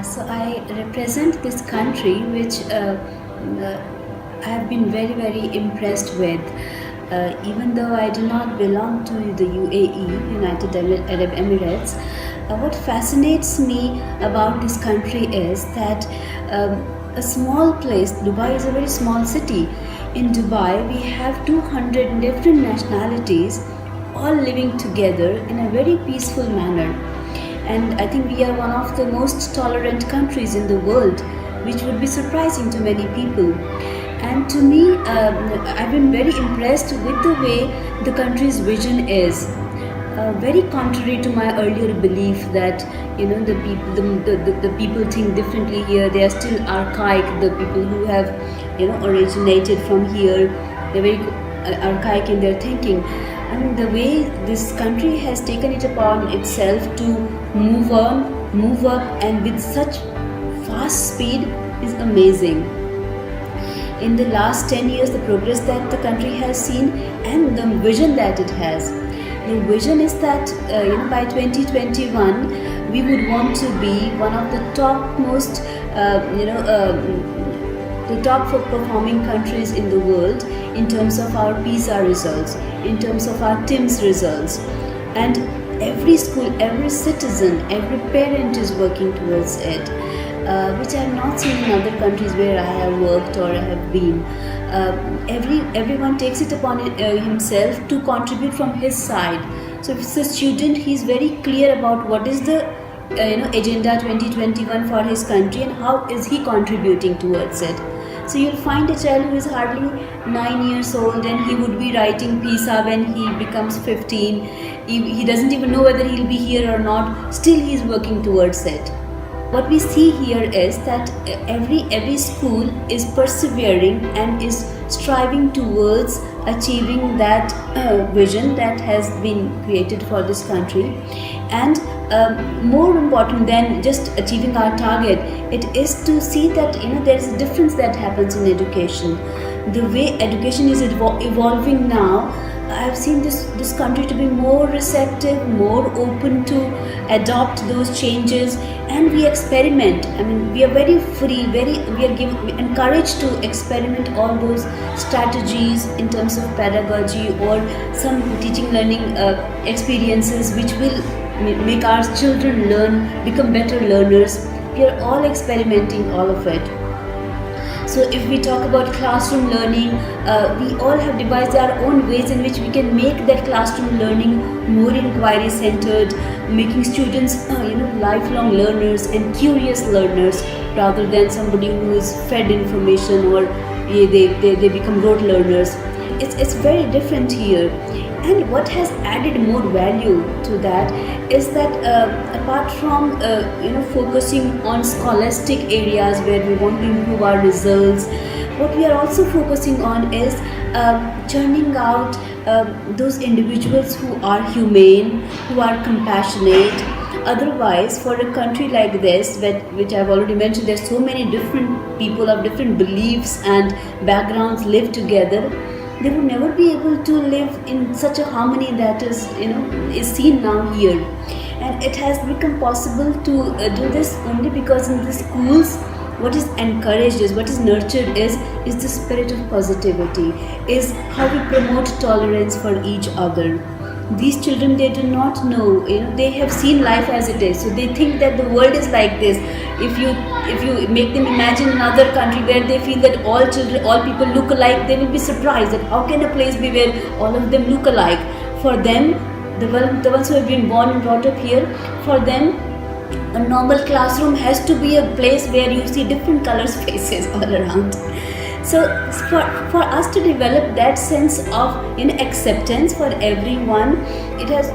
So I represent this country which I have been very, very impressed with. Even though I do not belong to the UAE, United Arab Emirates, what fascinates me about this country is that a small place, Dubai is a very small city. In Dubai, we have 200 different nationalities all living together in a very peaceful manner. And I think we are one of the most tolerant countries in the world, which would be surprising to many people. And to me, I've been very impressed with the way the country's vision is. Very contrary to my earlier belief that the people think differently here. They are still archaic. The people who have originated from here, they're very archaic in their thinking. I mean, the way this country has taken it upon itself to move on, move up, and with such fast speed is amazing. In the last 10 years, the progress that the country has seen and the vision that it has. The vision is that by 2021, we would want to be one of the topmost, the top performing countries in the world in terms of our PISA results, in terms of our TIMSS results. And every school, every citizen, every parent is working towards it, which I have not seen in other countries where I have worked or I have been. Everyone takes it upon himself to contribute from his side. So if it's a student, he is very clear about what is the Agenda 2021 for his country and how is he contributing towards it. So you'll find a child who is hardly 9 years old and he would be writing PISA when he becomes 15. He doesn't even know whether he'll be here or not. Still he is working towards it. What we see here is that every school is persevering and is striving towards achieving that vision that has been created for this country. And more important than just achieving our target, it is to see that there is a difference that happens in education. The way education is evolving now, I have seen this country to be more receptive, more open to adopt those changes, and we experiment. I mean, we are very free, we are encouraged to experiment all those strategies in terms of pedagogy or some teaching learning experiences which will make our children become better learners. We are all experimenting all of it. So if we talk about classroom learning, we all have devised our own ways in which we can make that classroom learning more inquiry centered, making students lifelong learners and curious learners rather than somebody who is fed information or they become rote learners. It's very different here. And what has added more value to that is that apart from focusing on scholastic areas where we want to improve our results, what we are also focusing on is churning out those individuals who are humane, who are compassionate. Otherwise, for a country like this, which I've already mentioned, there's so many different people of different beliefs and backgrounds live together. They would never be able to live in such a harmony that is seen now here. And it has become possible to do this only because in the schools, what is encouraged what is nurtured is the spirit of positivity, is how we promote tolerance for each other. These children, they do not know, they have seen life as it is, so they think that the world is like this. If you make them imagine another country where they feel that all people look alike, they will be surprised that how can a place be where all of them look alike. For them, the ones who have been born and brought up here, for them, a normal classroom has to be a place where you see different colors faces all around. So for us to develop that sense of acceptance for everyone, it has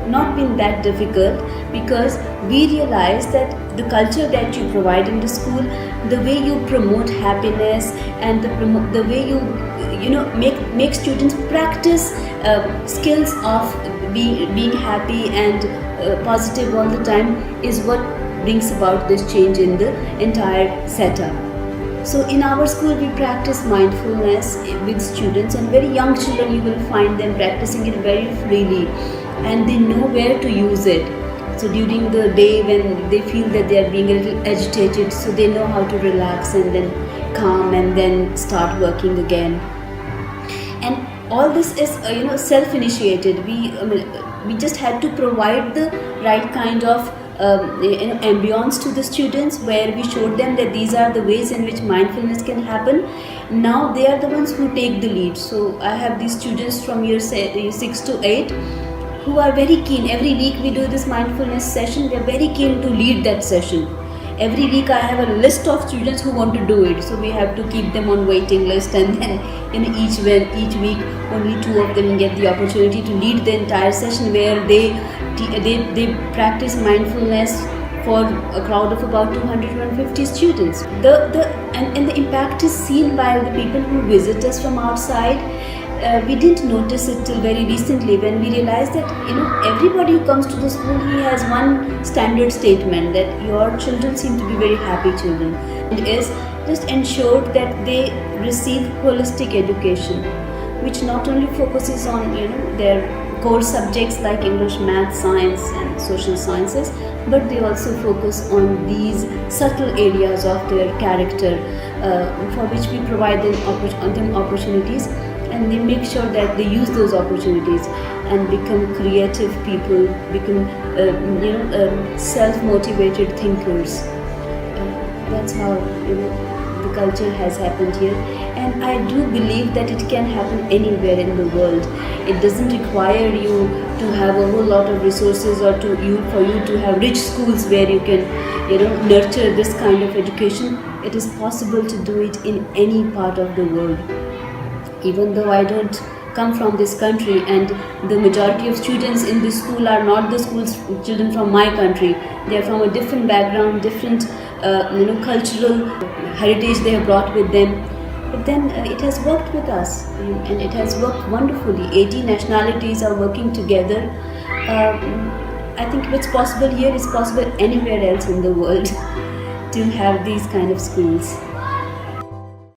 not been that difficult, because we realize that the culture that you provide in the school, the way you promote happiness and the way you make students practice skills of being happy and positive all the time is what brings about this change in the entire setup. So in our school, we practice mindfulness with students, and very young children, you will find them practicing it very freely, and they know where to use it. So during the day when they feel that they are being a little agitated, so they know how to relax and then calm and then start working again. And all this is self-initiated. We just had to provide the right kind of ambience to the students, where we showed them that these are the ways in which mindfulness can happen. Now they are the ones who take the lead. So I have these students from year 6 to 8 who are very keen. Every week we do this mindfulness session. They are very keen to lead that session. Every week I have a list of students who want to do it, so we have to keep them on waiting list, and then each week only 2 of them get the opportunity to lead the entire session, where they practice mindfulness for a crowd of about 250 students. And the impact is seen by the people who visit us from outside. We didn't notice it till very recently, when we realized that everybody who comes to the school, he has one standard statement, that your children seem to be very happy children. It is just ensured that they receive holistic education, which not only focuses on their core subjects like English, Math, Science and Social Sciences, but they also focus on these subtle areas of their character, for which we provide them opportunities, and they make sure that they use those opportunities and become creative people, become self-motivated thinkers. That's how the culture has happened here, and I do believe that it can happen anywhere in the world. It doesn't require you to have a whole lot of resources, or for you to have rich schools where you can nurture this kind of education. It is possible to do it in any part of the world. Even though I don't come from this country, and the majority of students in this school are not the school's children from my country, they are from a different background, different cultural heritage they have brought with them, but then it has worked with us, and it has worked wonderfully. 80 nationalities are working together. I think what's possible here is possible anywhere else in the world to have these kind of schools.